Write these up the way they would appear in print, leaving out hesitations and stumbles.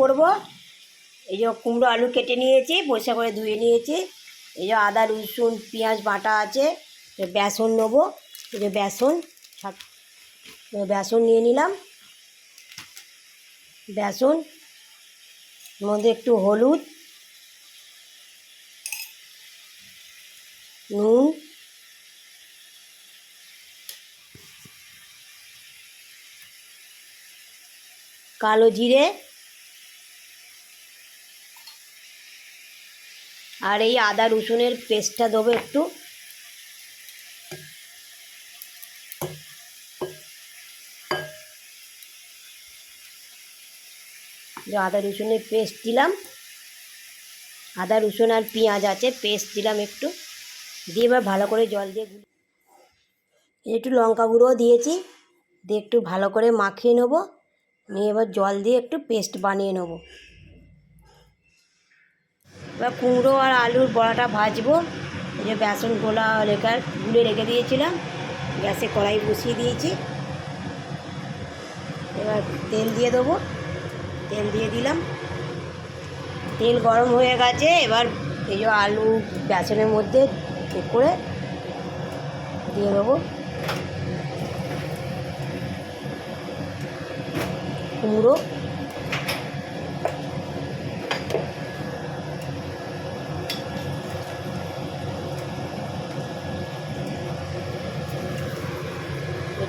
করব। এই যে কুমড়ো আলু কেটে নিয়েছি, পরিষ্কার করে ধুয়ে নিয়েছি। এই যে আদা রসুন পেঁয়াজ বাটা আছে। বেসন নেবো, এই যে বেসন নিয়ে নিলাম। বেসন মধ্যে একটু হলুদ, নুন, কালো জিরে আর এই আদা রসুনের পেস্টটা দেবো একটু। আদা রসুনের পেস্ট দিলাম, আদা রসুন আর পেঁয়াজ আছে পেস্ট দিলাম একটু দিয়ে এবার ভালো করে জল দিয়ে একটু লঙ্কা গুঁড়োও দিয়েছি, দিয়ে একটু ভালো করে মাখিয়ে নেবো। নিয়ে এবার জল দিয়ে একটু পেস্ট বানিয়ে নেবো। এবার কুমড়ো আর আলুর বড়াটা ভাজবো। এই যে বেসন গুলে রেখে দিয়েছিলাম, গ্যাসে কড়াই বসিয়ে দিয়েছি। এবার তেল দিয়ে দেবো, তেল দিয়ে দিলাম। তেল গরম হয়ে গেছে, এবার এই যে আলু বেসনের মধ্যে ঠিক করে দিয়ে দেবো। কুমড়ো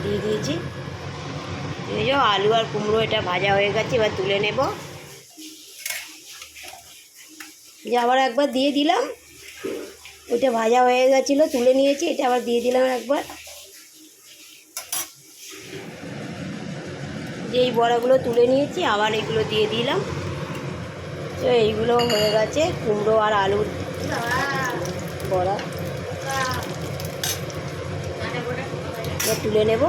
দিয়ে দিয়েছি। এই যে আলু আর কুমড়ো এটা ভাজা হয়ে গেছে, এবার তুলে নেব। যে আবার একবার দিয়ে দিলাম, ওইটা ভাজা হয়ে গেছিলো তুলে নিয়েছি, এটা আবার দিয়ে দিলাম একবার। যে এই বড়াগুলো তুলে নিয়েছি আবার এগুলো দিয়ে দিলাম। তো এইগুলো হয়ে গেছে কুমড়ো আর আলুর বড়া। তুলে নেব।